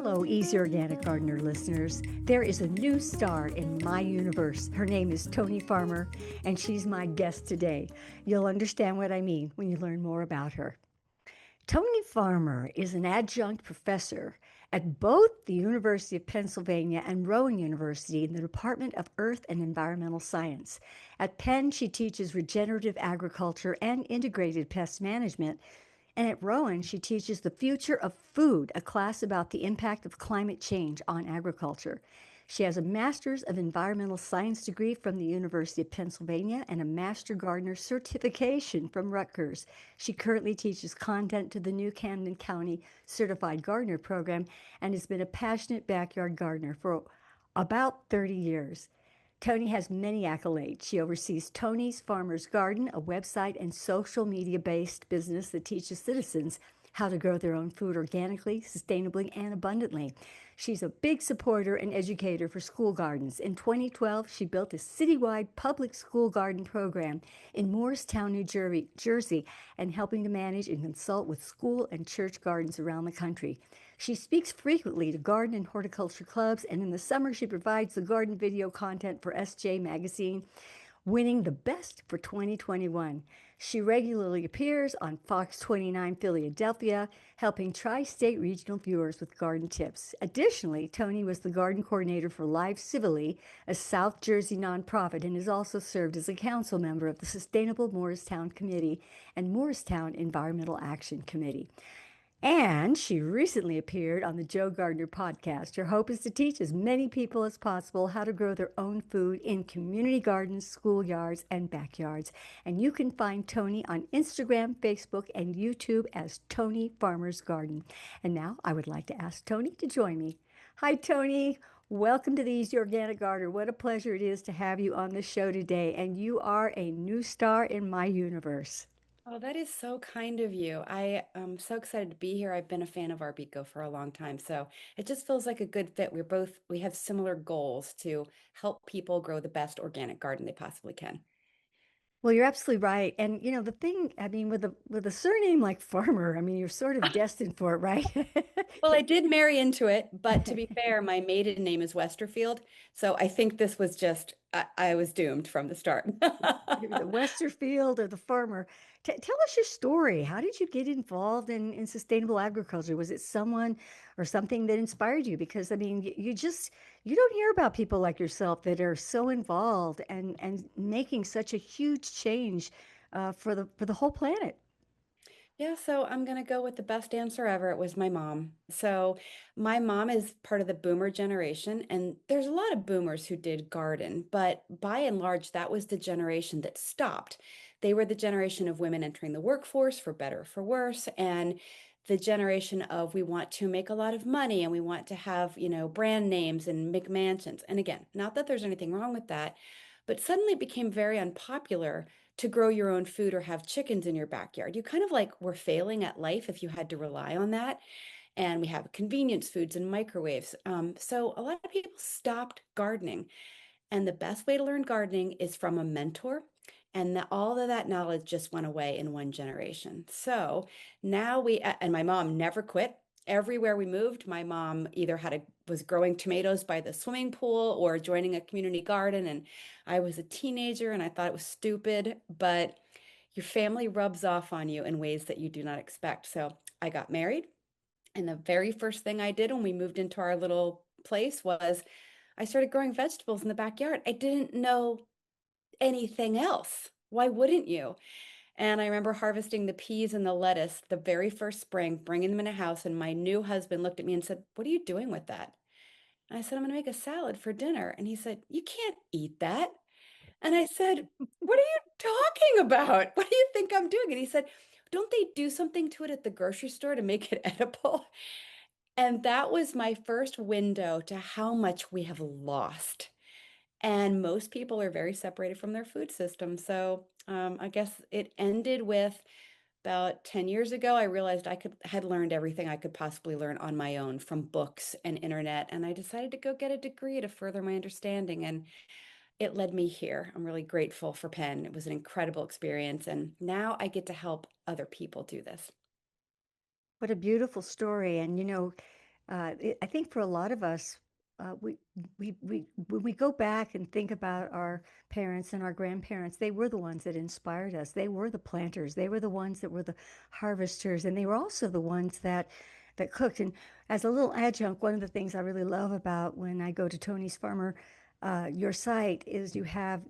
Hello, Easy Organic Gardener listeners. There is a new star in my universe. Her name is Toni Farmer, and she's my guest today. You'll understand what I mean when you learn more about her. Toni Farmer is an adjunct professor at both the University of Pennsylvania and Rowan University in the Department of Earth and Environmental Science. At Penn, she teaches regenerative agriculture and integrated pest management. And at Rowan, she teaches The Future of Food, a class about the impact of climate change on agriculture. She has a Master's of Environmental Science degree from the University of Pennsylvania and a Master Gardener certification from Rutgers. She currently teaches content to the new Camden County Certified Gardener program and has been a passionate backyard gardener for about 30 years. Toni has many accolades. She oversees Toni's Farmer's Garden, a website and social media-based business that teaches citizens how to grow their own food organically, sustainably, and abundantly. She's a big supporter and educator for school gardens. In 2012, she built a citywide public school garden program in Morristown, New Jersey, and helping to manage and consult with school and church gardens around the country. She speaks frequently to garden and horticulture clubs, and in the summer she provides the garden video content for SJ Magazine, winning the Best for 2021. She regularly appears on Fox 29 Philadelphia, helping tri-state regional viewers with garden tips. Additionally, Toni was the garden coordinator for Live Civilly, a South Jersey nonprofit, and has also served as a council member of the Sustainable Morristown Committee and Morristown Environmental Action Committee. And she recently appeared on the Joe Gardner podcast. Her hope is to teach as many people as possible how to grow their own food in community gardens, schoolyards, and backyards. And you can find Toni on Instagram, Facebook, and YouTube as Toni Farmer's Garden. And now I would like to ask Toni to join me. Hi, Toni. Welcome to the Easy Organic Gardener. What a pleasure it is to have you on the show today. And you are a new star in my universe. Oh, that is so kind of you. I am so excited to be here. I've been a fan of Arbico for a long time, so it just feels like a good fit. We have similar goals to help people grow the best organic garden they possibly can. Well, you're absolutely right. And the thing, I mean, with a surname like Farmer, I mean, you're sort of destined for it, right? Well, I did marry into it, but to be fair, my maiden name is Westerfield, so I think this was just I was doomed from the start. The Westerfield or the farmer. Tell us your story. How did you get involved in sustainable agriculture? Was it someone or something that inspired you? Because I mean, you don't hear about people like yourself that are so involved and making such a huge change for the whole planet. Yeah, so I'm gonna go with the best answer ever. It was my mom. So my mom is part of the boomer generation, and there's a lot of boomers who did garden, but by and large, that was the generation that stopped. They were the generation of women entering the workforce for better or for worse, and the generation of we want to make a lot of money and we want to have, brand names and McMansions. And again, not that there's anything wrong with that, but suddenly it became very unpopular to grow your own food or have chickens in your backyard. You kind of like were failing at life if you had to rely on that. And we have convenience foods and microwaves. So a lot of people stopped gardening. And the best way to learn gardening is from a mentor. And all of that knowledge just went away in one generation. So now and my mom never quit. Everywhere we moved, my mom either was growing tomatoes by the swimming pool or joining a community garden. And I was a teenager and I thought it was stupid, but your family rubs off on you in ways that you do not expect. So I got married. And the very first thing I did when we moved into our little place was I started growing vegetables in the backyard. I didn't know anything else. Why wouldn't you? And I remember harvesting the peas and the lettuce the very first spring, bringing them in a house. And my new husband looked at me and said, "What are you doing with that?" And I said, "I'm going to make a salad for dinner." And he said, "You can't eat that." And I said, "What are you talking about? What do you think I'm doing?" And he said, "Don't they do something to it at the grocery store to make it edible?" And that was my first window to how much we have lost. And most people are very separated from their food system. So I guess it ended with about 10 years ago. I realized had learned everything I could possibly learn on my own from books and internet. And I decided to go get a degree to further my understanding. And it led me here. I'm really grateful for Penn. It was an incredible experience. And now I get to help other people do this. What a beautiful story. And I think for a lot of us, we when we go back and think about our parents and our grandparents, they were the ones that inspired us. They were the planters. They were the ones that were the harvesters, and they were also the ones that cooked. And as a little adjunct, one of the things I really love about when I go to Tony's Farmer, your site, is you have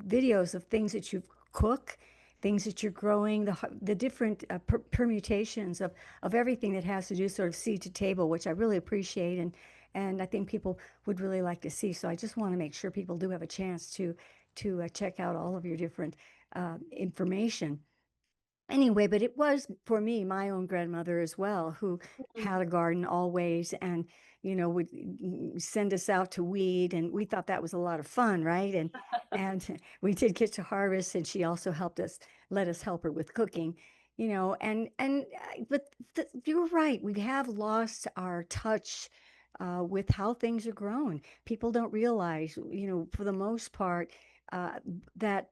videos of things that you cook, things that you're growing, the different permutations of everything that has to do sort of seed to table, which I really appreciate, and I think people would really like to see. So I just want to make sure people do have a chance to check out all of your different information. Anyway, but it was for me, my own grandmother as well, who Mhm. had a garden always and, would send us out to weed. And we thought that was a lot of fun, right? And we did get to harvest, and she also helped us, let us help her with cooking, but you're right. We have lost our touch with how things are grown. People don't realize, for the most part, uh, that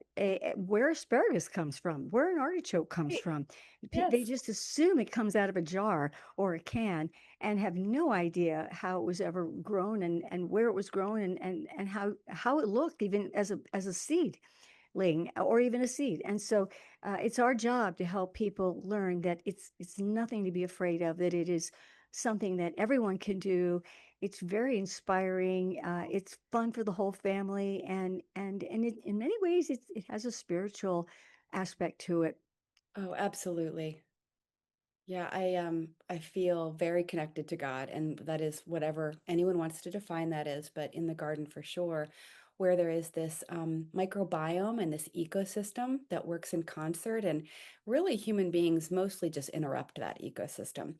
where asparagus comes from, where an artichoke comes Right. from. They Yes. just assume it comes out of a jar or a can and have no idea how it was ever grown and where it was grown and how it looked even as a seedling or even a seed. And so it's our job to help people learn that it's nothing to be afraid of, that it is something that everyone can do. It's very inspiring. It's fun for the whole family, and in many ways, it has a spiritual aspect to it. Oh, absolutely. Yeah, I feel very connected to God, and that is whatever anyone wants to define that is, but in the garden for sure, where there is this microbiome and this ecosystem that works in concert, and really human beings mostly just interrupt that ecosystem.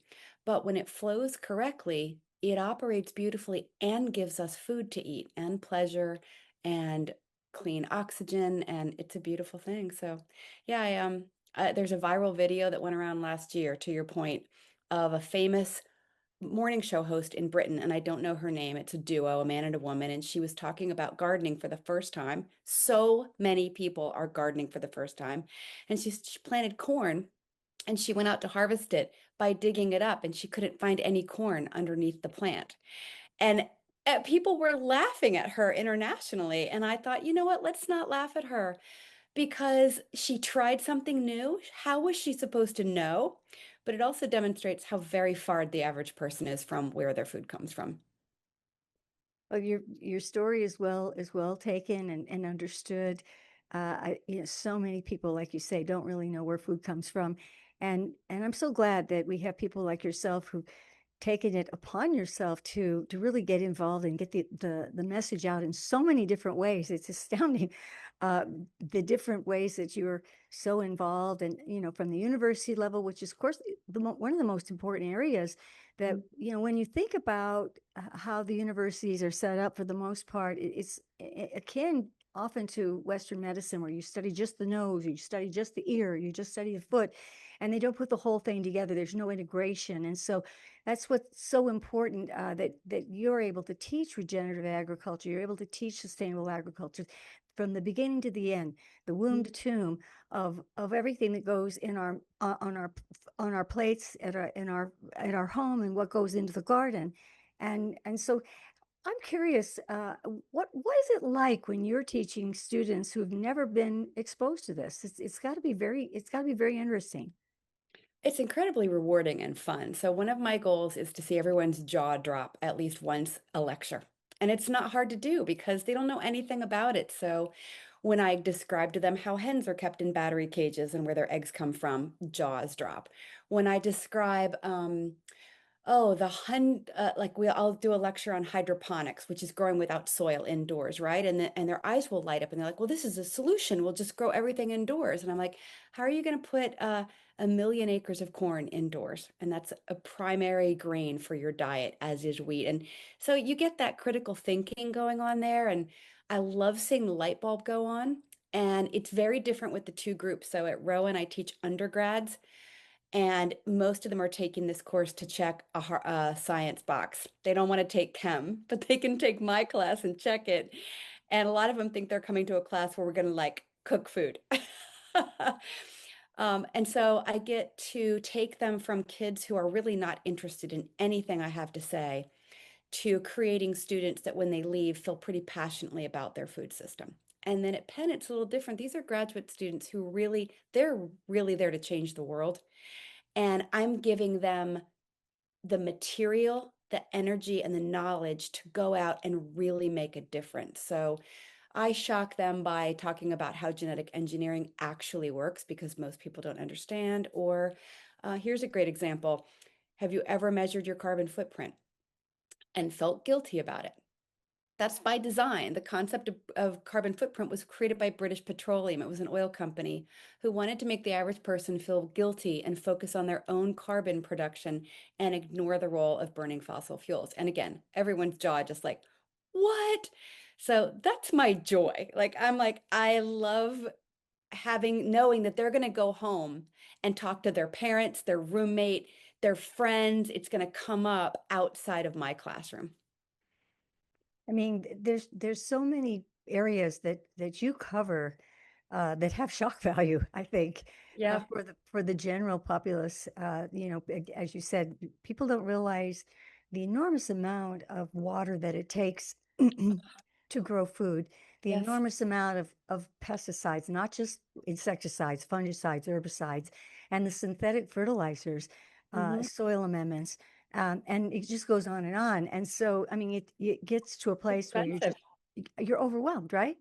But when it flows correctly, it operates beautifully and gives us food to eat and pleasure and clean oxygen, and it's a beautiful thing. So, yeah, there's a viral video that went around last year, to your point, of a famous morning show host in Britain, and I don't know her name. It's a duo, a man and a woman, and she was talking about gardening for the first time. So many people are gardening for the first time. And she planted corn and she went out to harvest it by digging it up, and she couldn't find any corn underneath the plant. And people were laughing at her internationally. And I thought, you know what? Let's not laugh at her because she tried something new. How was she supposed to know? But it also demonstrates how very far the average person is from where their food comes from. Well, your story is well taken and understood. So many people, like you say, don't really know where food comes from, and I'm so glad that we have people like yourself who taken it upon yourself to really get involved and get the message out in so many different ways. It's astounding, uh, the different ways that you're so involved, and from the university level, which is of course one of the most important areas. That Mhm. when you think about how the universities are set up, for the most part, it's akin often to Western medicine, where you study just the nose, you study just the ear, you just study the foot, and they don't put the whole thing together. There's no integration, and so that's what's so important, that you're able to teach regenerative agriculture. You're able to teach sustainable agriculture from the beginning to the end, the womb to tomb of everything that goes in our on our plates at our home, and what goes into the garden. And so I'm curious, what is it like when you're teaching students who've never been exposed to this? It's got to be very interesting. It's incredibly rewarding and fun. So, one of my goals is to see everyone's jaw drop at least once a lecture. And it's not hard to do because they don't know anything about it. So, when I describe to them how hens are kept in battery cages and where their eggs come from, jaws drop. When I describe oh, like I'll do a lecture on hydroponics, which is growing without soil indoors, right? And their eyes will light up and they're like, well, this is a solution. We'll just grow everything indoors. And I'm like, how are you going to put a million acres of corn indoors? And that's a primary grain for your diet, as is wheat. And so you get that critical thinking going on there. And I love seeing the light bulb go on. And it's very different with the two groups. So at Rowan, I teach undergrads and most of them are taking this course to check a science box. They don't want to take chem, but they can take my class and check it. And a lot of them think they're coming to a class where we're going to like cook food. And so I get to take them from kids who are really not interested in anything I have to say to creating students that when they leave feel pretty passionately about their food system. And then at Penn, it's a little different. These are graduate students who really, they're really there to change the world. And I'm giving them the material, the energy, and the knowledge to go out and really make a difference. So I shock them by talking about how genetic engineering actually works because most people don't understand. Or here's a great example. Have you ever measured your carbon footprint and felt guilty about it? That's by design. The concept of carbon footprint was created by British Petroleum. It was an oil company who wanted to make the average person feel guilty and focus on their own carbon production and ignore the role of burning fossil fuels. And again, everyone's jaw just like, what? So that's my joy. Like, I'm like, I love knowing that they're going to go home and talk to their parents, their roommate, their friends. It's going to come up outside of my classroom. I mean, there's so many areas that you cover that have shock value, I think, Yeah. for the general populace. As you said, people don't realize the enormous amount of water that it takes to grow food, the Yes. enormous amount of pesticides, not just insecticides, fungicides, herbicides, and the synthetic fertilizers, Hmm. soil amendments. And it just goes on and on. And so, I mean, it gets to a place where Expensive. you're overwhelmed, right?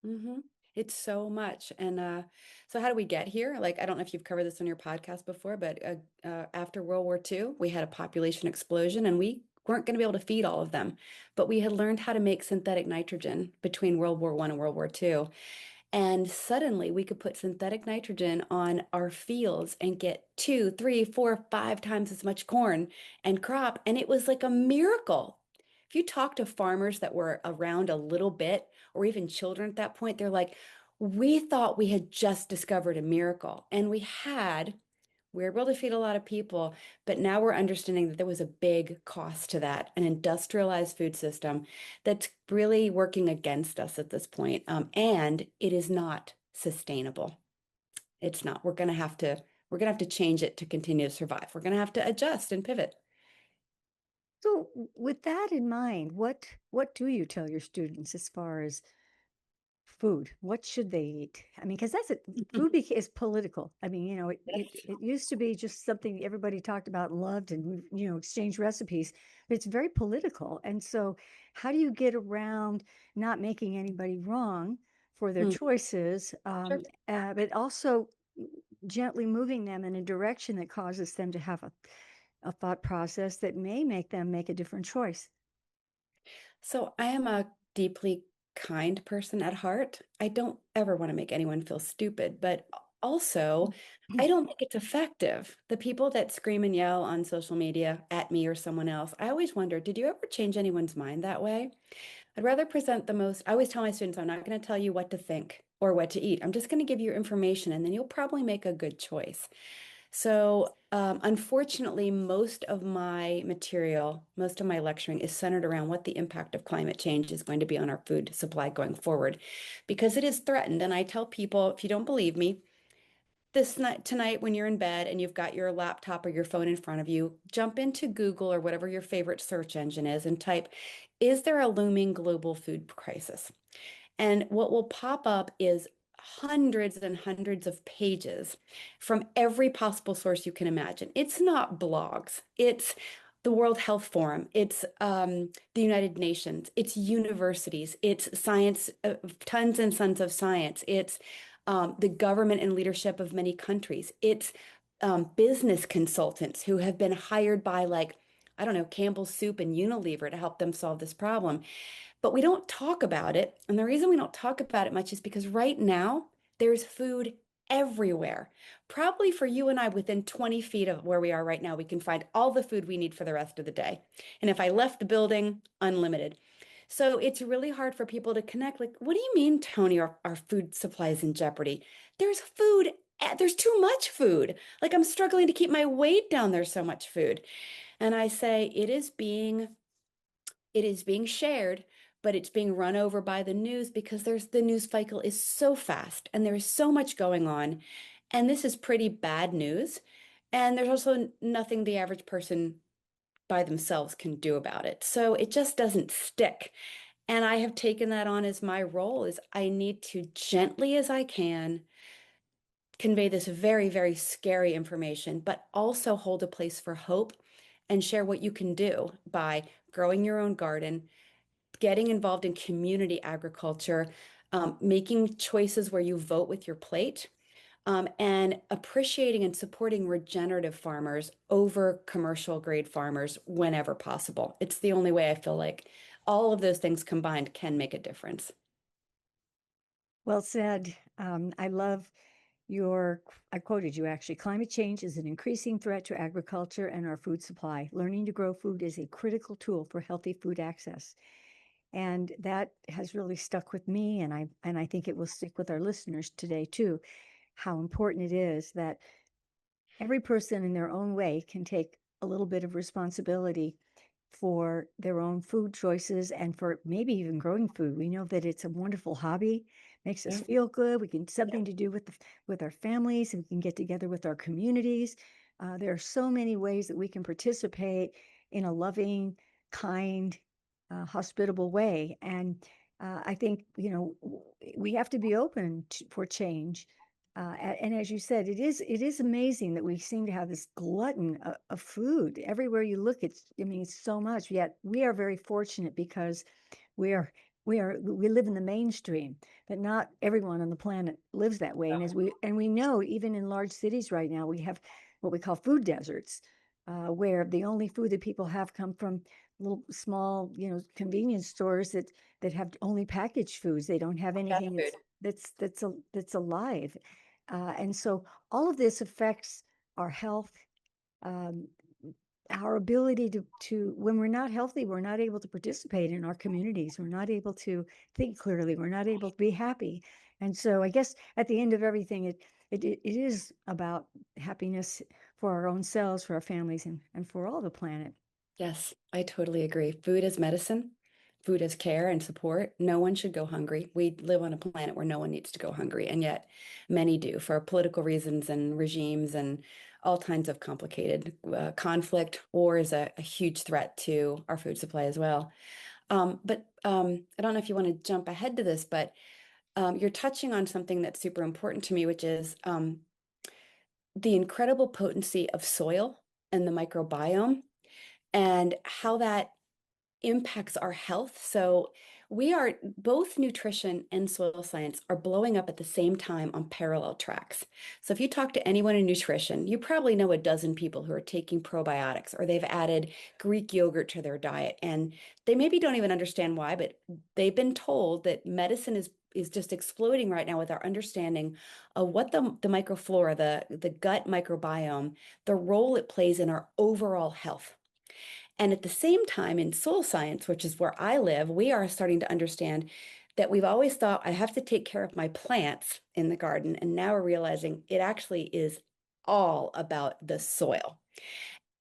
Hmm. It's so much. And so how do we get here? Like, I don't know if you've covered this on your podcast before, but after World War II, we had a population explosion and we weren't going to be able to feed all of them. But we had learned how to make synthetic nitrogen between World War I and World War II. And suddenly we could put synthetic nitrogen on our fields and get two, three, four, five times as much corn and crop. And it was like a miracle. If you talk to farmers that were around a little bit, or even children at that point, they're like, we thought we had just discovered a miracle. And we were able to feed a lot of people, but now we're understanding that there was a big cost to that, an industrialized food system that's really working against us at this point. And it is not sustainable. It's not. We're gonna have to change it to continue to survive. We're gonna have to adjust and pivot. So, with that in mind, what do you tell your students as far as food? What should they eat? I mean, because is political. I mean, Yes. it used to be just something everybody talked about and loved, and exchanged recipes. But it's very political, and so how do you get around not making anybody wrong for their Hmm. choices, Sure. but also gently moving them in a direction that causes them to have a thought process that may make them make a different choice? So I am a deeply kind person at heart. I don't ever want to make anyone feel stupid, but also I don't think it's effective. The people that scream and yell on social media at me or someone else, I always wonder, did you ever change anyone's mind that way? I'd rather present the most, I always tell my students, I'm not going to tell you what to think or what to eat. I'm just going to give you information and then you'll probably make a good choice. So, unfortunately, most of my material, most of my lecturing is centered around what the impact of climate change is going to be on our food supply going forward, because it is threatened. And I tell people, if you don't believe me, this night tonight when you're in bed and you've got your laptop or your phone in front of you, jump into Google or whatever your favorite search engine is and type, is there a looming global food crisis? And what will pop up is hundreds and hundreds of pages from every possible source you can imagine. It's not blogs, it's the World Health Forum, it's the United Nations, it's universities, it's science, tons and tons of science, it's the government and leadership of many countries, it's business consultants who have been hired by, like, I don't know, Campbell's Soup and Unilever to help them solve this problem. But we don't talk about it. And the reason we don't talk about it much is because right now there's food everywhere. Probably for you and I, within 20 feet of where we are right now, we can find all the food we need for the rest of the day. And if I left the building, unlimited. So it's really hard for people to connect. Like, what do you mean, Toni, our food supply is in jeopardy? There's food. There's too much food. Like, I'm struggling to keep my weight down. There's so much food. And I say it is being shared, but it's being run over by the news because the news cycle is so fast and there is so much going on. And this is pretty bad news. And there's also nothing the average person by themselves can do about it. So it just doesn't stick. And I have taken that on as my role is I need to gently as I can convey this very, very scary information, but also hold a place for hope and share what you can do by growing your own garden, getting involved in community agriculture, making choices where you vote with your plate, and appreciating and supporting regenerative farmers over commercial grade farmers whenever possible. It's the only way I feel like all of those things combined can make a difference. Well said. I love I quoted you actually. Climate change is an increasing threat to agriculture and our food supply. Learning to grow food is a critical tool for healthy food access. And that has really stuck with me, and I think it will stick with our listeners today too, how important it is that every person in their own way can take a little bit of responsibility for their own food choices and for maybe even growing food. We know that it's a wonderful hobby, makes us Yeah. feel good. We can something to do with our families, and we can get together with our communities. There are so many ways that we can participate in a loving, kind, hospitable way. And I think we have to be open for change. And as you said, it is amazing that we seem to have this glutton of food everywhere you look. I mean, it's so much. Yet we are very fortunate because we are we live in the mainstream, but not everyone on the planet lives that way. And we know even in large cities right now, we have what we call food deserts, where the only food that people have come from little small, convenience stores that have only packaged foods. They don't have Fast anything food. that's alive. And so all of this affects our health, um, our ability to when we're not healthy, we're not able to participate in our communities. We're not able to think clearly. We're not able to be happy. And so I guess at the end of everything, it is about happiness for our own selves, for our families, and for all the planet. Yes, I totally agree. Food is medicine, food is care and support. No one should go hungry. We live on a planet where no one needs to go hungry, and yet many do for political reasons and regimes and all kinds of complicated conflict. War is a huge threat to our food supply as well. But I don't know if you want to jump ahead to this, but you're touching on something that's super important to me, which is the incredible potency of soil and the microbiome and how that impacts our health. So we are both nutrition and soil science are blowing up at the same time on parallel tracks. So if you talk to anyone in nutrition, you probably know a dozen people who are taking probiotics or they've added Greek yogurt to their diet. And they maybe don't even understand why, but they've been told that medicine is just exploding right now with our understanding of what the microflora, the gut microbiome, the role it plays in our overall health. And at the same time, in soil science, which is where I live, we are starting to understand that we've always thought I have to take care of my plants in the garden. And now we're realizing it actually is all about the soil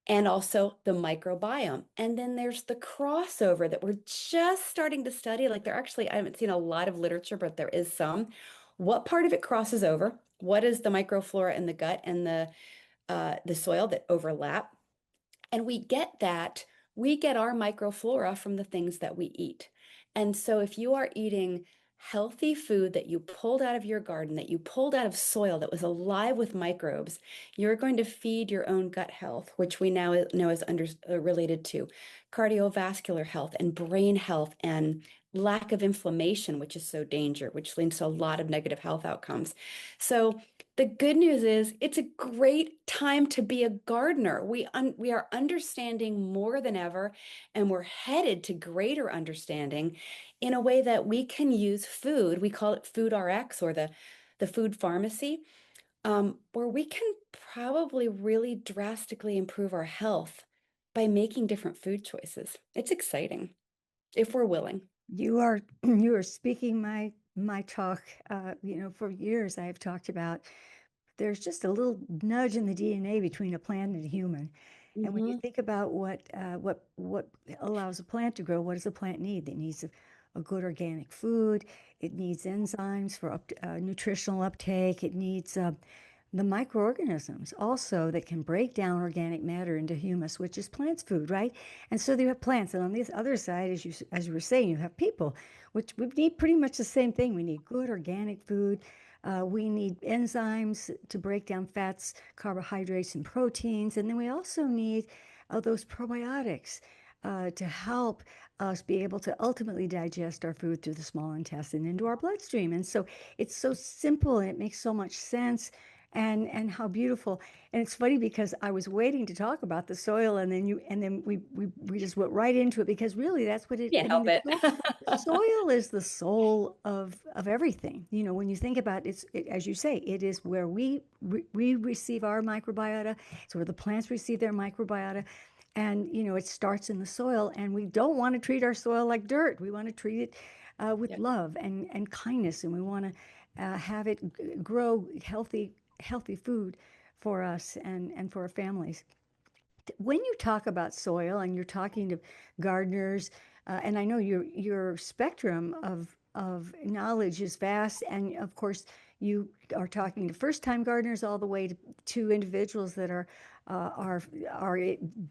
and also the microbiome. And then there's the crossover that we're just starting to study. Like I haven't seen a lot of literature, but there is some. What part of it crosses over? What is the microflora in the gut and the soil that overlap? And we get our microflora from the things that we eat. And so if you are eating healthy food that you pulled out of your garden, that you pulled out of soil that was alive with microbes, you're going to feed your own gut health, which we now know is related to cardiovascular health and brain health and lack of inflammation, which is so danger, which leads to a lot of negative health outcomes. So the good news is it's a great time to be a gardener. We are understanding more than ever, and we're headed to greater understanding in a way that we can use food. We call it food RX or the food pharmacy, where we can probably really drastically improve our health by making different food choices. It's exciting if we're willing. You are speaking my talk. For years I have talked about there's just a little nudge in the DNA between a plant and a human. And when you Hmm. think about what allows a plant to grow, what does a plant need? It needs a good organic food. It needs enzymes for nutritional uptake. It needs the microorganisms also that can break down organic matter into humus, which is plants' food, right? And so you have plants, and on this other side, as you were saying, you have people, which we need pretty much the same thing. We need good organic food. We need enzymes to break down fats, carbohydrates, and proteins, and then we also need those probiotics to help us be able to ultimately digest our food through the small intestine into our bloodstream. And so it's so simple and it makes so much sense and how beautiful. And it's funny because I was waiting to talk about the soil and then we just went right into it because really that's what it I Can't mean help it. the soil is the soul of everything. You know, when you think about as you say, it is where we receive our microbiota. It's where the plants receive their microbiota. And, you know, it starts in the soil, and we don't want to treat our soil like dirt. We want to treat it with Yep. love and kindness, and we want to have it grow healthy food for us and for our families. When you talk about soil and you're talking to gardeners, and I know your spectrum of knowledge is vast, and of course you are talking to first-time gardeners all the way to individuals that are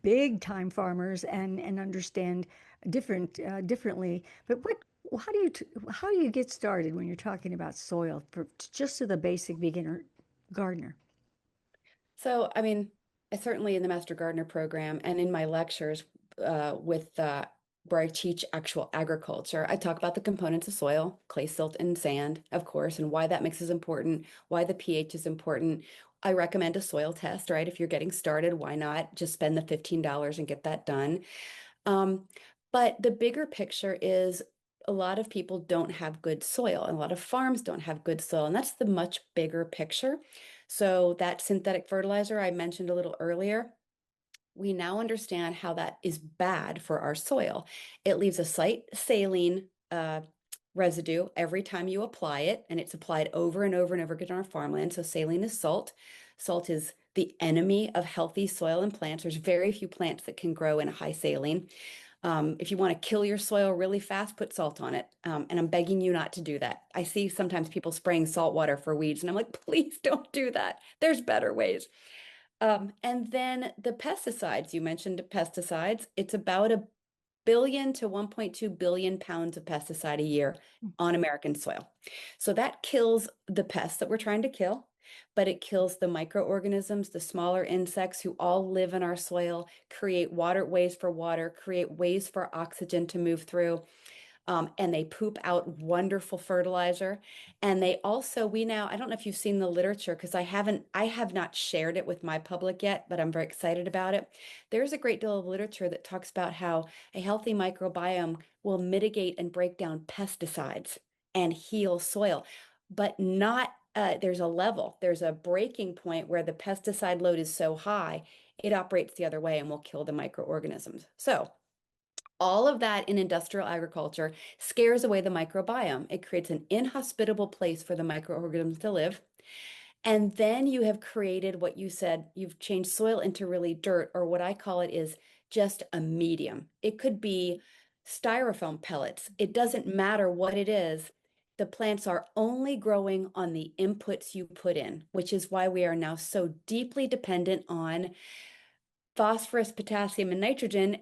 big-time farmers and understand differently. But how do you get started when you're talking about soil for just to the basic beginner gardener? So, I mean, I certainly in the Master Gardener program and in my lectures with where I teach actual agriculture, I talk about the components of soil, clay, silt, and sand, of course, and why that mix is important, why the pH is important. I recommend a soil test, right? If you're getting started, why not just spend the $15 and get that done? Um, but the bigger picture is a lot of people don't have good soil, and a lot of farms don't have good soil, and that's the much bigger picture. So that synthetic fertilizer I mentioned a little earlier, we now understand how that is bad for our soil. It leaves a slight saline residue every time you apply it, and it's applied over and over and over again on our farmland. So saline is salt. Salt is the enemy of healthy soil and plants. There's very few plants that can grow in a high saline. If you want to kill your soil really fast, put salt on it. And I'm begging you not to do that. I see sometimes people spraying salt water for weeds, and I'm like, please don't do that. There's better ways. And then the pesticides, you mentioned pesticides. It's about a billion to 1.2 billion pounds of pesticide a year on American soil. So that kills the pests that we're trying to kill, but it kills the microorganisms, the smaller insects who all live in our soil, create waterways for water, create ways for oxygen to move through. And they poop out wonderful fertilizer. And they also, I don't know if you've seen the literature because I have not shared it with my public yet, but I'm very excited about it. There's a great deal of literature that talks about how a healthy microbiome will mitigate and break down pesticides and heal soil, but not, there's a level, there's a breaking point where the pesticide load is so high, it operates the other way and will kill the microorganisms. So, all of that in industrial agriculture scares away the microbiome. It creates an inhospitable place for the microorganisms to live. And then you have created what you said, you've changed soil into really dirt, or what I call it is just a medium. It could be styrofoam pellets. It doesn't matter what it is. The plants are only growing on the inputs you put in, which is why we are now so deeply dependent on phosphorus, potassium, and nitrogen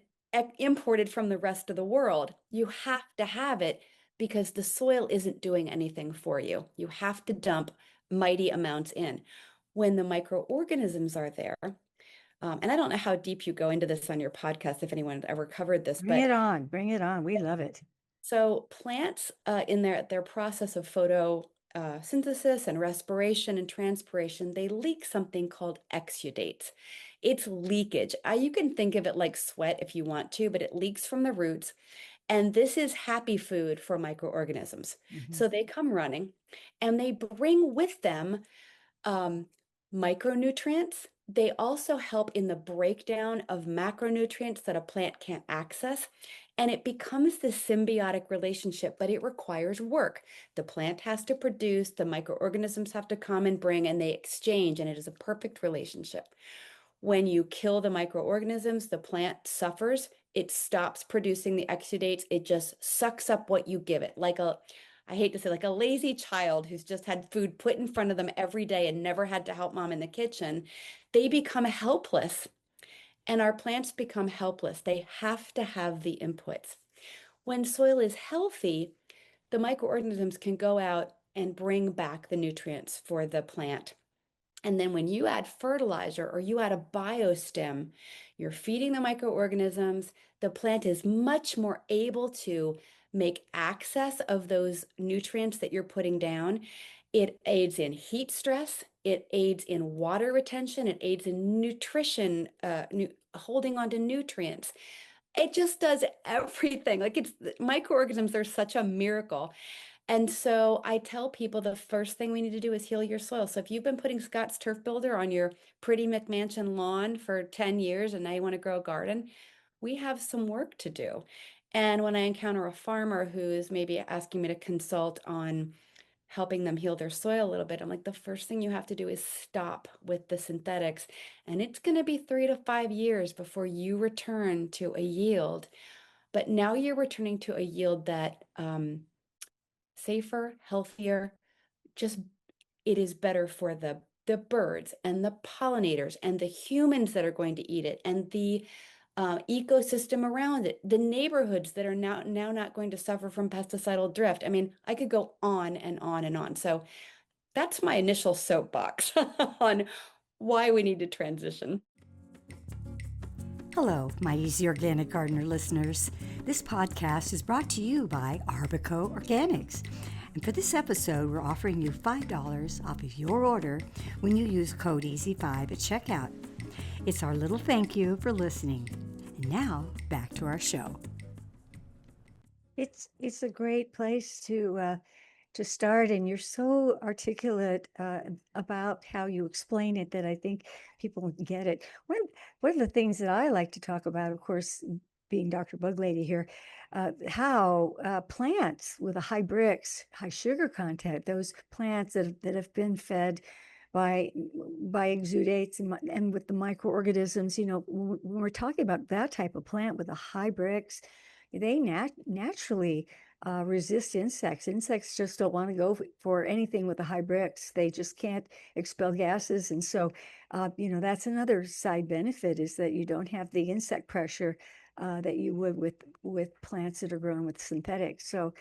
imported from the rest of the world. You have to have it because the soil isn't doing anything for you. You have to dump mighty amounts in. When the microorganisms are there, and I don't know how deep you go into this on your podcast, if anyone ever covered this, Bring but it on, bring it on. We love it. so plants in their process of photosynthesis and respiration and transpiration, they leak something called exudates. It's leakage. You can think of it like sweat if you want to, but it leaks from the roots. And this is happy food for microorganisms. Mhm. So they come running and they bring with them um, micronutrients. They also help in the breakdown of macronutrients that a plant can't access. And it becomes this symbiotic relationship, but it requires work. The plant has to produce, the microorganisms have to come and bring, and they exchange, and it is a perfect relationship. When you kill the microorganisms, the plant suffers. It stops producing the exudates. It just sucks up what you give it, like I hate to say, like a lazy child who's just had food put in front of them every day and never had to help mom in the kitchen, they become helpless and our plants become helpless. They have to have the inputs. When soil is healthy, the microorganisms can go out and bring back the nutrients for the plant. And then when you add fertilizer or you add a biostim, you're feeding the microorganisms. The plant is much more able to make access of those nutrients that you're putting down. It aids in heat stress. It aids in water retention. It aids in nutrition, holding on to nutrients. It just does everything. Like it's microorganisms are such a miracle. And so I tell people the first thing we need to do is heal your soil. So if you've been putting Scott's Turf Builder on your pretty McMansion lawn for 10 years and now you want to grow a garden, we have some work to do. And when I encounter a farmer who's maybe asking me to consult on helping them heal their soil a little bit, I'm like, the first thing you have to do is stop with the synthetics. And it's going to be 3 to 5 years before you return to a yield. But now you're returning to a yield that safer, healthier, just it is better for the birds and the pollinators and the humans that are going to eat it and the ecosystem around it, the neighborhoods that are now not going to suffer from pesticidal drift. I mean, I could go on and on and on. So that's my initial soapbox on why we need to transition. Hello, my Easy Organic Gardener listeners. This podcast is brought to you by Arbico Organics. And for this episode, we're offering you $5 off of your order when you use code EASY5 at checkout. It's our little thank you for listening. And now, back to our show. It's a great place to start, and you're so articulate about how you explain it that I think people get it. One of the things that I like to talk about, of course, being Dr. Bug Lady here, how plants with a high Brix, high sugar content, those plants that have been fed by exudates and with the microorganisms, when we're talking about that type of plant with a high Brix, they naturally resist insects. Insects just don't want to go for anything with a high Brix. They just can't expel gases. And so, that's another side benefit is that you don't have the insect pressure that you would with plants that are grown with synthetics. So,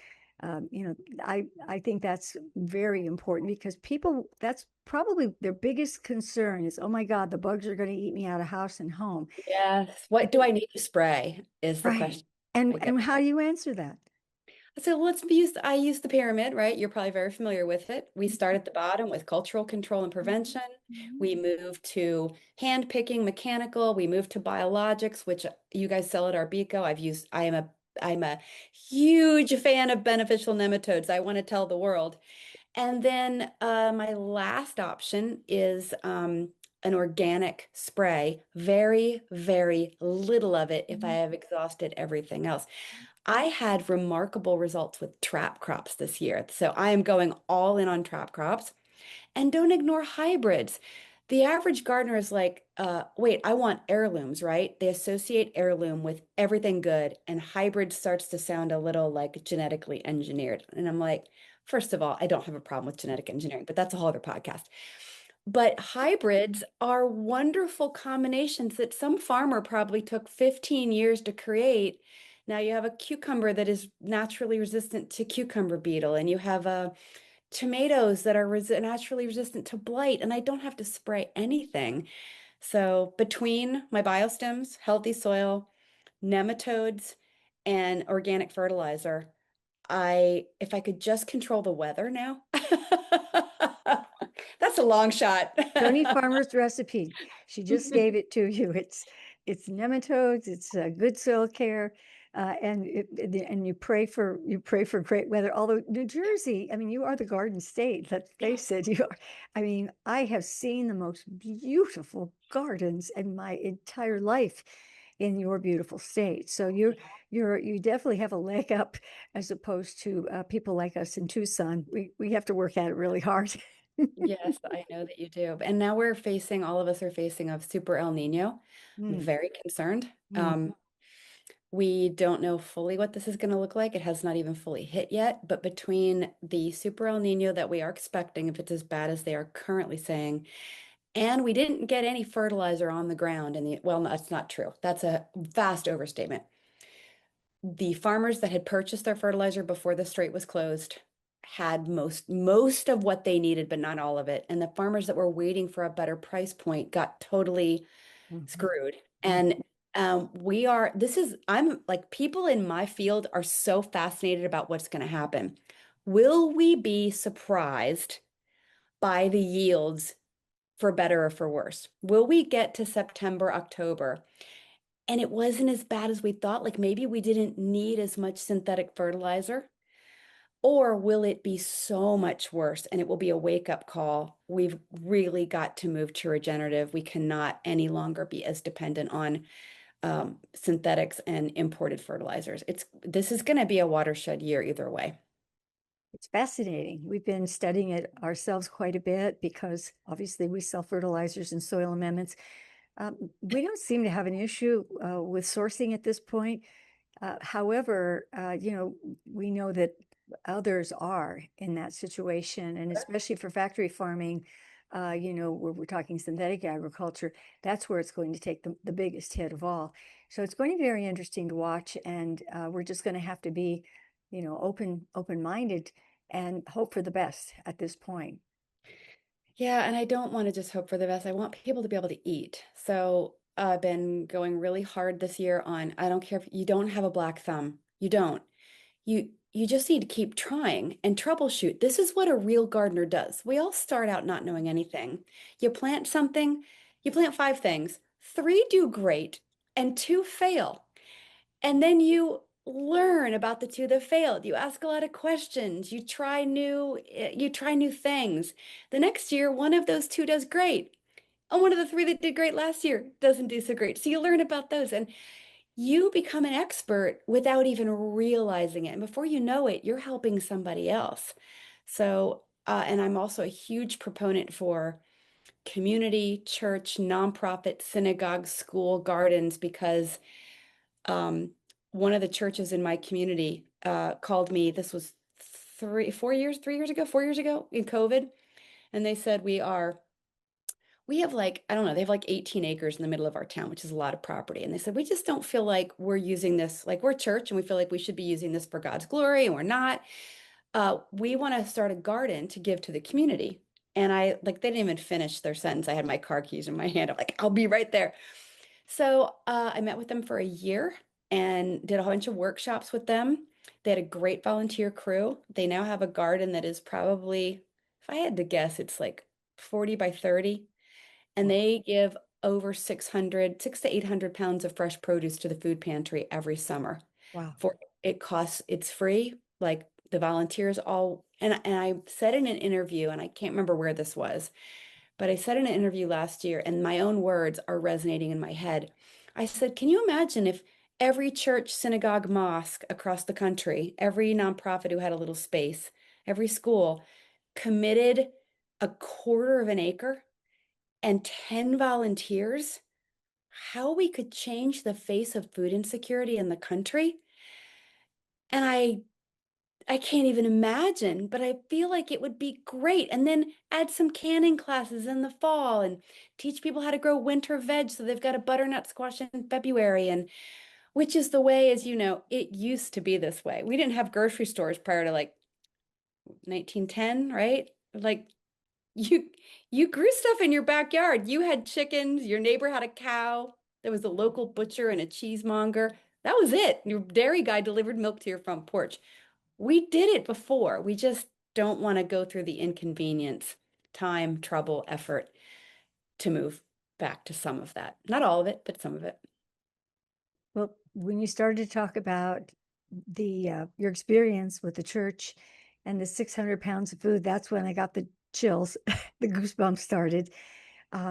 I think that's very important because people, that's probably their biggest concern is, oh my God, the bugs are going to eat me out of house and home. Yes. What do I need to spray is the Right. question I And get. how do you answer that? So I use the pyramid, right? You're probably very familiar with it. We start at the bottom with cultural control and prevention. Mhm. We move to hand picking, mechanical. We move to biologics, which you guys sell at Arbico. I'm a huge fan of beneficial nematodes. I want to tell the world. And then my last option is an organic spray. Very, very little of it if I have exhausted everything else. I had remarkable results with trap crops this year. So I am going all in on trap crops. And don't ignore hybrids. The average gardener is like, wait, I want heirlooms, right? They associate heirloom with everything good, and hybrid starts to sound a little like genetically engineered. And I'm like, first of all, I don't have a problem with genetic engineering, but that's a whole other podcast. But hybrids are wonderful combinations that some farmer probably took 15 years to create. Now you have a cucumber that is naturally resistant to cucumber beetle, and you have a tomatoes that are naturally resistant to blight, and I don't have to spray anything. So between my biostims, healthy soil, nematodes, and organic fertilizer, if I could just control the weather now, that's a long shot. Toni Farmer's recipe. She just gave it to you. It's nematodes. It's good soil care, and you pray for great weather. Although New Jersey, I mean, you are the Garden State. Let's face it. You are. I mean, I have seen the most beautiful gardens in my entire life in your beautiful state. So you definitely have a leg up as opposed to people like us in Tucson. We have to work at it really hard. Yes, I know that you do. And now all of us are facing a super El Nino. I'm Mm, very concerned. mm. We don't know fully what this is going to look like. It has not even fully hit yet, but between the super El Nino that we are expecting, if it's as bad as they are currently saying, and we didn't get any fertilizer on the ground in the, well, no, that's not true. That's a vast overstatement. The farmers that had purchased their fertilizer before the strait was closed had most of what they needed, but not all of it. And the farmers that were waiting for a better price point got totally Mhm. screwed. Mhm. And I'm like, people in my field are so fascinated about what's going to happen. Will we be surprised by the yields for better or for worse? Will we get to September, October, and it wasn't as bad as we thought? Like maybe we didn't need as much synthetic fertilizer. Or will it be so much worse and it will be a wake-up call? We've really got to move to regenerative. We cannot any longer be as dependent on synthetics and imported fertilizers. This is going to be a watershed year either way. It's fascinating. We've been studying it ourselves quite a bit because obviously we sell fertilizers and soil amendments. We don't seem to have an issue with sourcing at this point. However, we know that others are in that situation, and especially for factory farming, where we're talking synthetic agriculture, that's where it's going to take the biggest hit of all. So it's going to be very interesting to watch, and we're just going to have to be, open-minded and hope for the best at this point. Yeah, and I don't want to just hope for the best. I want people to be able to eat. So I've been going really hard this year on, I don't care if you don't have a black thumb. You don't. You just need to keep trying and troubleshoot. This is what a real gardener does. We all start out not knowing anything. You plant something, you plant five things, three do great, and two fail. And then you learn about the two that failed. You ask a lot of questions. You try new things. The next year, one of those two does great. And one of the three that did great last year doesn't do so great. So you learn about those and you become an expert without even realizing it. And before you know it, you're helping somebody else. So, and I'm also a huge proponent for community, church, nonprofit, synagogue, school gardens, because um, one of the churches in my community called me. This was 3 years ago, 4 years ago in COVID. And they said, we have like, I don't know, they have like 18 acres in the middle of our town, which is a lot of property. And they said, we just don't feel like we're using this, like we're church and we feel like we should be using this for God's glory and we're not. We want to start a garden to give to the community. And they didn't even finish their sentence. I had my car keys in my hand. I'm like, I'll be right there. So I met with them for a year and did a whole bunch of workshops with them. They had a great volunteer crew. They now have a garden that is probably, if I had to guess, it's like 40 by 30. And they give over 6 to 800 pounds of fresh produce to the food pantry every summer. Wow. It's free. Like the volunteers all, and I said in an interview, and I can't remember where this was, but I said in an interview last year, and my own words are resonating in my head. I said, can you imagine if every church, synagogue, mosque across the country, every nonprofit who had a little space, every school committed a quarter of an acre and 10 volunteers, how we could change the face of food insecurity in the country? And I can't even imagine, but I feel like it would be great. And then add some canning classes in the fall and teach people how to grow winter veg so they've got a butternut squash in February. And which is the way, as you know, it used to be this way. We didn't have grocery stores prior to like 1910, right? Like you you grew stuff in your backyard. You had chickens, your neighbor had a cow, there was a local butcher and a cheesemonger. That was it. Your dairy guy delivered milk to your front porch. We did it before. We just don't want to go through the inconvenience, time, trouble, effort to move back to some of that. Not all of it, but some of it. Well, when you started to talk about the your experience with the church and the 600 pounds of food, that's when I got the chills, the goosebumps started.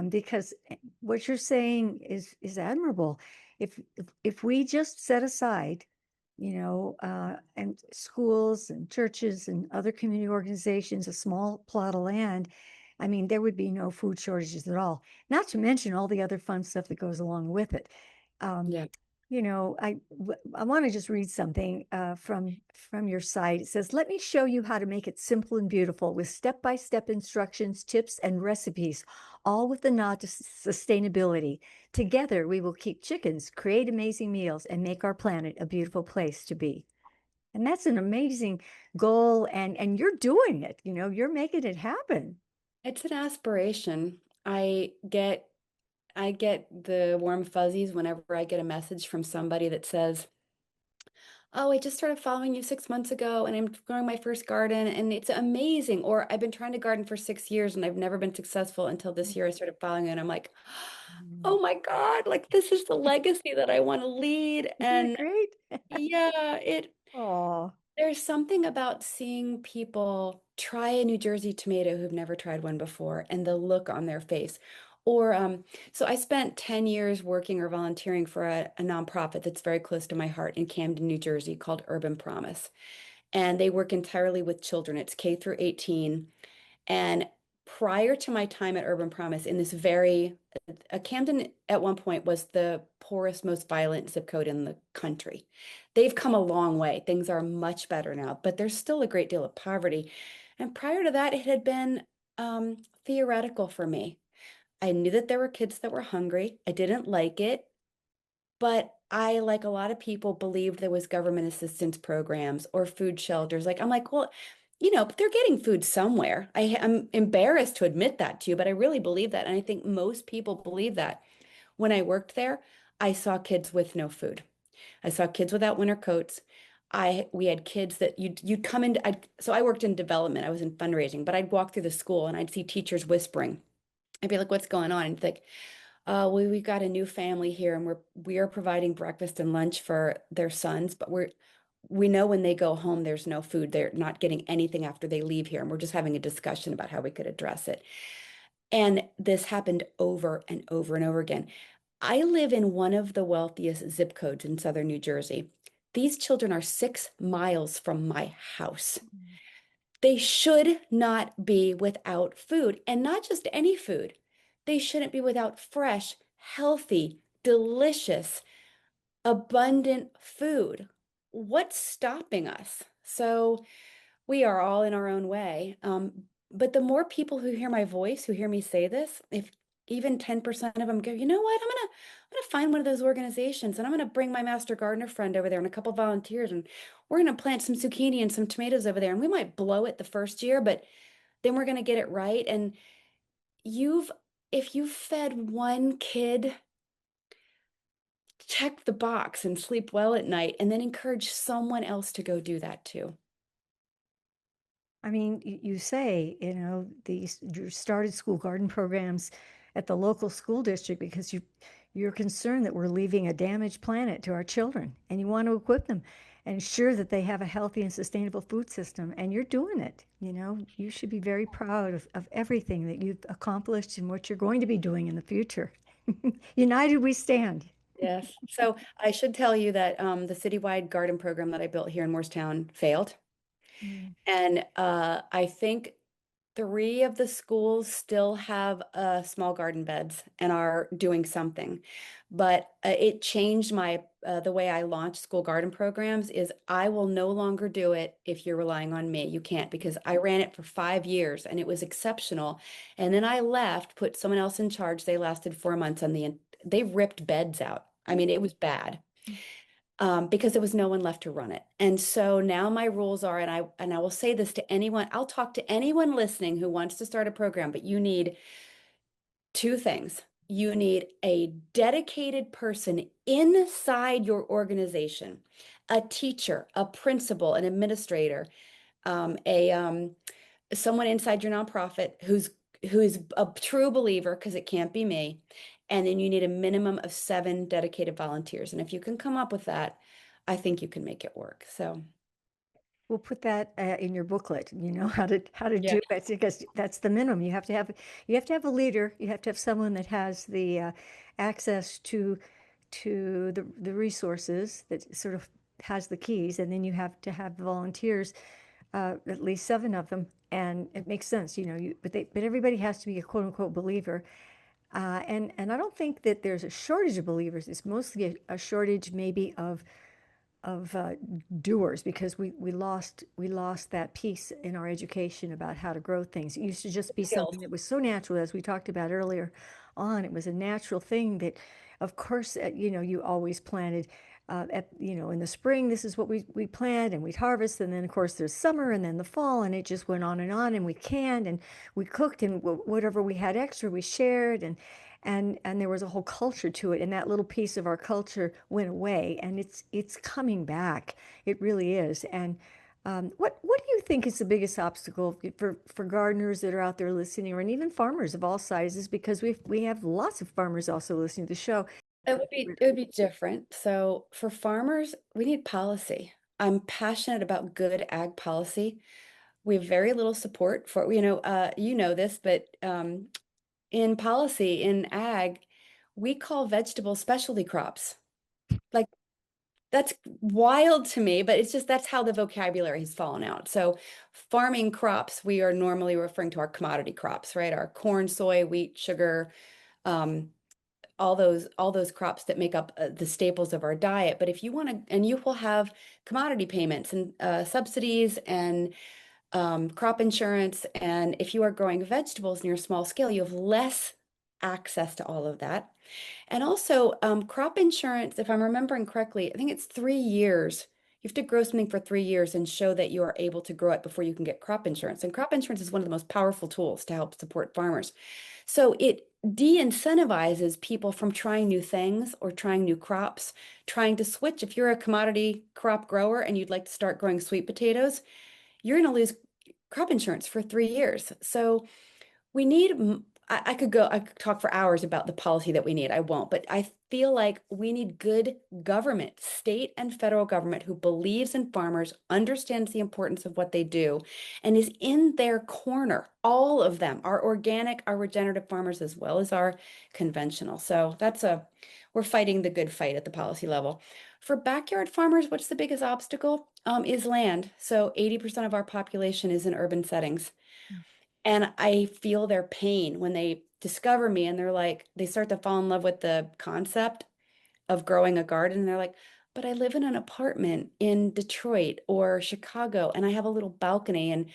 Because what you're saying is admirable. If we just set aside, and schools and churches and other community organizations, a small plot of land, I mean, there would be no food shortages at all. Not to mention all the other fun stuff that goes along with it. Um, Yeah. I want to just read something from your site. It says, "Let me show you how to make it simple and beautiful with step-by-step instructions, tips, and recipes, all with the nod to sustainability. Together, we will keep chickens, create amazing meals, and make our planet a beautiful place to be." And that's an amazing goal, and you're doing it. You're making it happen. It's an aspiration. I get the warm fuzzies whenever I get a message from somebody that says, "Oh, I just started following you 6 months ago and I'm growing my first garden and it's amazing." Or I've been trying to garden for 6 years and I've never been successful until this year I started following you. And I'm like, Mm. oh my God, like this is the legacy that I want to lead. Isn't that And great? yeah, Oh, there's something about seeing people try a New Jersey tomato who've never tried one before and the look on their face. Or, so I spent 10 years working or volunteering for a nonprofit that's very close to my heart in Camden, New Jersey called Urban Promise. And they work entirely with children. It's K through 18. And prior to my time at Urban Promise, in this very, Camden at one point was the poorest, most violent zip code in the country. They've come a long way. Things are much better now, but there's still a great deal of poverty. And prior to that, it had been theoretical for me. I knew that there were kids that were hungry. I didn't like it. But I, like a lot of people, believed there was government assistance programs or food shelters. Like, I'm like, well, but they're getting food somewhere. I'm embarrassed to admit that to you, but I really believe that. And I think most people believe that. When I worked there, I saw kids with no food. I saw kids without winter coats. We had kids that you'd come in. So I worked in development. I was in fundraising, but I'd walk through the school and I'd see teachers whispering. I'd be like, "What's going on?" And it's like, we've got a new family here, and we are providing breakfast and lunch for their sons, but we know when they go home, there's no food. They're not getting anything after they leave here, and we're just having a discussion about how we could address it. And this happened over and over and over again. I live in one of the wealthiest zip codes in southern New Jersey. These children are 6 miles from my house. They should not be without food, and not just any food. They shouldn't be without fresh, healthy, delicious, abundant food. What's stopping us? So we are all in our own way. But the more people who hear my voice, who hear me say this, if even 10% of them go, you know what, I'm gonna find one of those organizations and I'm gonna bring my master gardener friend over there and a couple volunteers and we're gonna plant some zucchini and some tomatoes over there. And we might blow it the first year, but then we're gonna get it right. And you've if you fed one kid, check the box and sleep well at night, and then encourage someone else to go do that too. I mean, you say, you started school garden programs at the local school district because you're concerned that we're leaving a damaged planet to our children, and you want to equip them and ensure that they have a healthy and sustainable food system. And you're doing it. You should be very proud of everything that you've accomplished and what you're going to be doing in the future. United we stand. Yes. So I should tell you that the citywide garden program that I built here in Morristown failed. Mm. And I think three of the schools still have small garden beds and are doing something. But it changed the way I launch school garden programs is I will no longer do it if you're relying on me. You can't because I ran it for 5 years and it was exceptional. And then I left, put someone else in charge. They lasted 4 months they ripped beds out. I mean, it was bad because there was no one left to run it. And so now my rules are, and I will say this to anyone, I'll talk to anyone listening who wants to start a program, but you need two things. You need a dedicated person inside your organization, a teacher, a principal, an administrator, a someone inside your nonprofit who is a true believer, because it can't be me. And then you need a minimum of 7 dedicated volunteers. And if you can come up with that, I think you can make it work. So We'll put that in your booklet, how to yeah. do it, because that's the minimum. You have to have a leader. You have to have someone that has the access to the resources, that sort of has the keys, and then you have to have volunteers, at least 7 of them, and it makes sense, but everybody has to be a quote unquote believer. And I don't think that there's a shortage of believers. It's mostly a shortage maybe of doers because we lost that piece in our education about how to grow things. It used to just be Skills. something that was so natural, as we talked about earlier on. It was a natural thing that, of course, you always planted. In the spring, this is what we plant and we'd harvest, and then of course there's summer and then the fall, and it just went on, and we canned and we cooked, and whatever we had extra, we shared, and there was a whole culture to it, and that little piece of our culture went away, and it's coming back. It really is. And what do you think is the biggest obstacle for gardeners that are out there listening, or and even farmers of all sizes? Because we have lots of farmers also listening to the show. It would be different. So for farmers, we need policy. I'm passionate about good ag policy. We have very little support for, you know this, but in policy, in ag, we call vegetables specialty crops. Like that's wild to me, but it's just that's how the vocabulary has fallen out. So farming crops, we are normally referring to our commodity crops, right? Our corn, soy, wheat, sugar, um, all those crops that make up the staples of our diet. But if you want to, and you will have commodity payments and subsidies and crop insurance. And if you are growing vegetables in your small scale, you have less access to all of that. And also, crop insurance, if I'm remembering correctly, I think it's 3 years. You have to grow something for 3 years and show that you are able to grow it before you can get crop insurance. And crop insurance is one of the most powerful tools to help support farmers. So it de-incentivizes people from trying new things or trying new crops, trying to switch. If you're a commodity crop grower and you'd like to start growing sweet potatoes, you're going to lose crop insurance for 3 years. So we need, I could talk for hours about the policy that we need. I won't, but I feel like we need good government, state and federal government who believes in farmers, understands the importance of what they do, and is in their corner. All of them, our organic, our regenerative farmers, as well as our conventional. So we're fighting the good fight at the policy level. For backyard farmers, what's the biggest obstacle? Is land. So 80% of our population is in urban settings. And I feel their pain when they discover me and they're like, they start to fall in love with the concept of growing a garden. And they're like, but I live in an apartment in Detroit or Chicago and I have a little balcony and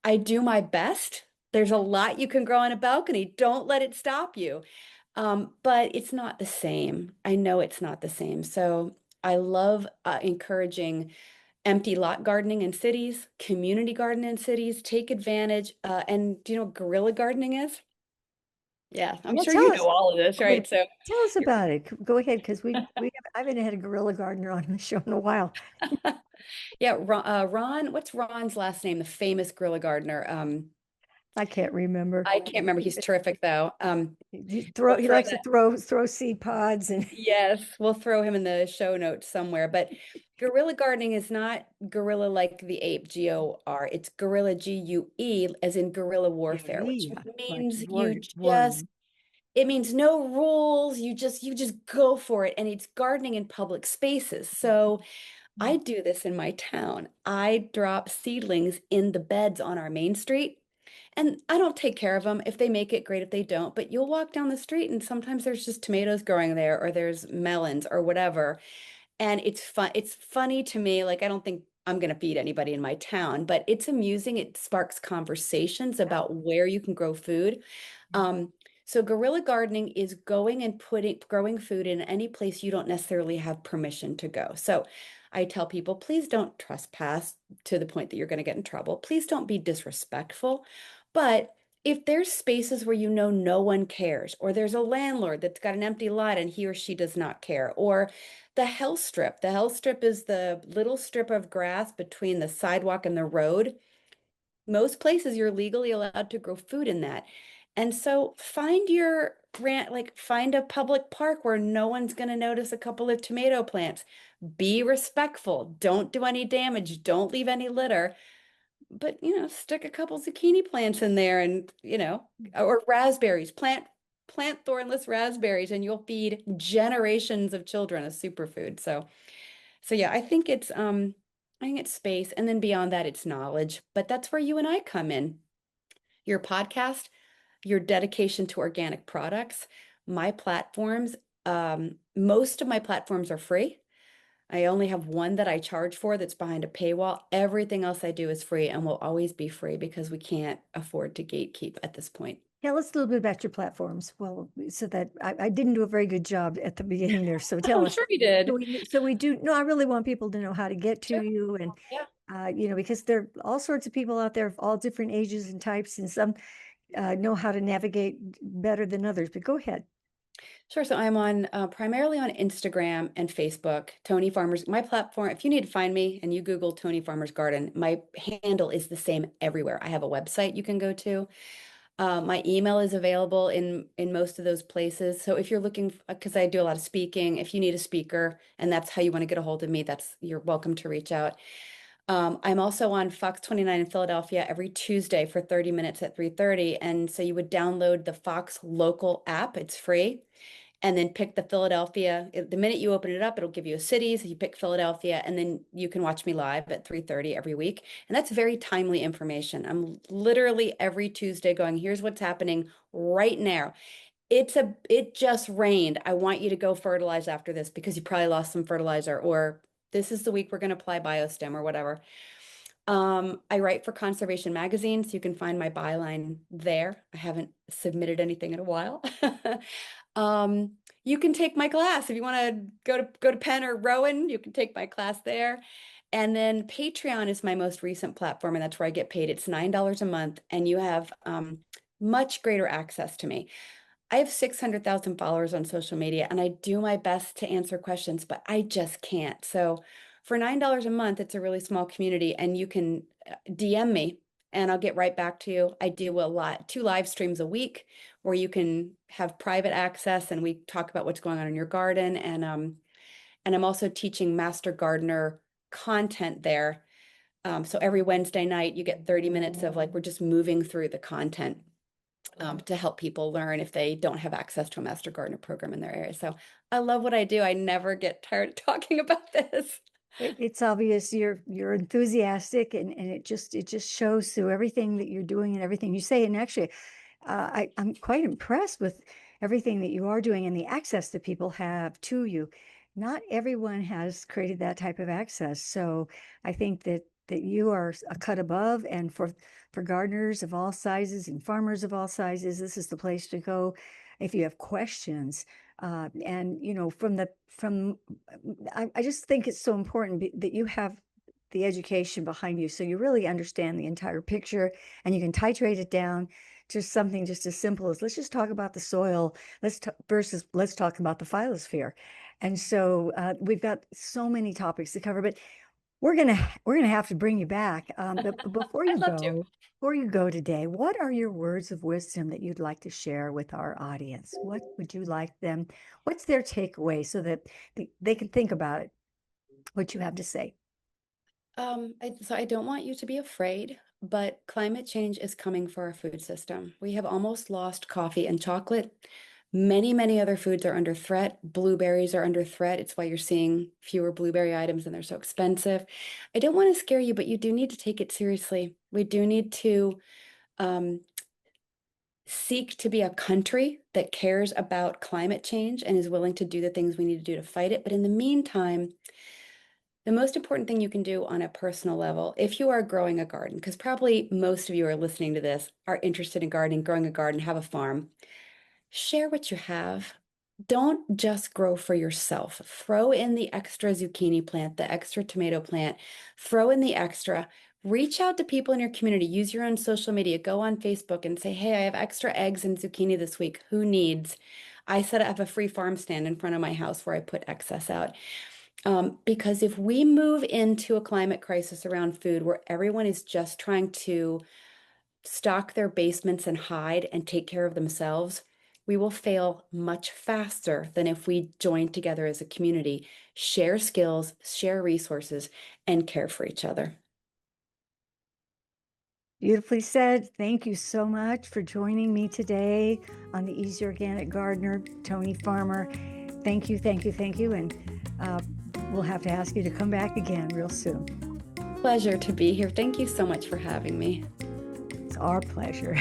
I do my best. There's a lot you can grow on a balcony. Don't let it stop you. But it's not the same. I know it's not the same. So I love encouraging empty lot gardening in cities, community garden in cities, take advantage. And do you know what guerrilla gardening is? Yeah, I'm Yeah, sure tell you know us. all of this, Wait a right? minute. Tell us about it. Go ahead, because I haven't had a guerrilla gardener on the show in a while. Yeah, Ron, what's Ron's last name? The famous guerrilla gardener. I can't remember. I can't remember. He's terrific though. We'll He throw likes to that. throw seed pods and Yes, we'll throw him in the show notes somewhere. But guerrilla gardening is not gorilla like the ape, GOR. It's guerrilla, GUE, as in guerrilla warfare, which guerrilla, like means warrior. it means no rules. You just go for it. And it's gardening in public spaces. So I do this in my town. I drop seedlings in the beds on our main street. And I don't take care of them. If they make it, great. If they don't, but you'll walk down the street and sometimes there's just tomatoes growing there or there's melons or whatever. And it's fun. It's funny to me. Like, I don't think I'm going to feed anybody in my town, but it's amusing. It sparks conversations about where you can grow food. Um, so guerrilla gardening is going and growing food in any place you don't necessarily have permission to go. So I tell people, please don't trespass to the point that you're going to get in trouble. Please don't be disrespectful. But if there's spaces where you know no one cares, or there's a landlord that's got an empty lot and he or she does not care, or the health strip is the little strip of grass between the sidewalk and the road. Most places you're legally allowed to grow food in that. And so find your rant, like find a public park where no one's going to notice a couple of tomato plants. Be respectful. Don't do any damage. Don't leave any litter. But, stick a couple zucchini plants in there and, or raspberries. Plant thornless raspberries and you'll feed generations of children a superfood. So yeah, I think it's space, and then beyond that, it's knowledge. But that's where you and I come in. Your podcast, your dedication to organic products, my platforms, most of my platforms are free. I only have one that I charge for that's behind a paywall. Everything else I do is free and will always be free because we can't afford to gatekeep at this point. Tell us a little bit about your platforms. Well, so that I didn't do a very good job at the beginning there. So tell I'm us. sure you did. So we do. No, I really want people to know how to get to Sure. you, and Yeah. because there are all sorts of people out there of all different ages and types, and some know how to navigate better than others. But go ahead. Sure. So I'm on primarily on Instagram and Facebook. Toni Farmer's my platform. If you need to find me and you Google Toni Farmer's Garden, my handle is the same everywhere. I have a website you can go to. My email is available in most of those places. So if you're looking, because I do a lot of speaking, if you need a speaker and that's how you want to get a hold of me, that's you're welcome to reach out. I'm also on Fox 29 in Philadelphia every Tuesday for 30 minutes at 3:30. And so you would download the Fox local app. It's free and then pick the Philadelphia. The minute you open it up, it'll give you a city. So you pick Philadelphia, and then you can watch me live at 3:30 every week. And that's very timely information. I'm literally every Tuesday going, here's what's happening right now. It just rained. I want you to go fertilize after this because you probably lost some fertilizer, or this is the week we're going to apply biostim or whatever. I write for Conservation Magazine, so you can find my byline there. I haven't submitted anything in a while. You can take my class if you want to go to Penn or Rowan, you can take my class there. And then Patreon is my most recent platform, and that's where I get paid. It's $9 a month, and you have much greater access to me. I have 600,000 followers on social media, and I do my best to answer questions, but I just can't. So for $9 a month, it's a really small community, and you can DM me and I'll get right back to you. I do a lot, 2 live streams a week where you can have private access and we talk about what's going on in your garden. And I'm also teaching master gardener content there. So every Wednesday night, you get 30 minutes of like, we're just moving through the content to help people learn if they don't have access to a master gardener program in their area. So I love what I do. I never get tired of talking about this. It's obvious you're enthusiastic, and it just shows through everything that you're doing and everything you say. And actually, I'm quite impressed with everything that you are doing and the access that people have to you. Not everyone has created that type of access, so I think that you are a cut above. And for gardeners of all sizes and farmers of all sizes, this is the place to go if you have questions. And from I just think it's so important that you have the education behind you, so you really understand the entire picture, and you can titrate it down to something just as simple as let's just talk about the soil, versus let's talk about the phytosphere. And so we've got so many topics to cover, but we're gonna have to bring you back. But I'd love to. before you go today, what are your words of wisdom that you'd like to share with our audience? What would you like them? What's their takeaway so that they can think about it? What you have to say? So I don't want you to be afraid, but climate change is coming for our food system. We have almost lost coffee and chocolate. Many, many other foods are under threat. Blueberries are under threat. It's why you're seeing fewer blueberry items and they're so expensive. I don't want to scare you, but you do need to take it seriously. We do need to um, seek to be a country that cares about climate change and is willing to do the things we need to do to fight it. But in the meantime, the most important thing you can do on a personal level, if you are growing a garden, because probably most of you are listening to this, are interested in gardening, growing a garden, have a farm, share what you have. Don't just grow for yourself. Throw in the extra zucchini plant, the extra tomato plant, throw in the extra. Reach out to people in your community. Use your own social media. Go on Facebook and say, hey, I have extra eggs and zucchini this week. Who needs? I said I have a free farm stand in front of my house where I put excess out. Because if we move into a climate crisis around food where everyone is just trying to stock their basements and hide and take care of themselves, we will fail much faster than if we join together as a community, share skills, share resources, and care for each other. Beautifully said. Thank you so much for joining me today on the Easy Organic Gardener, Toni Farmer. Thank you, thank you, thank you. And we'll have to ask you to come back again real soon. Pleasure to be here. Thank you so much for having me. It's our pleasure.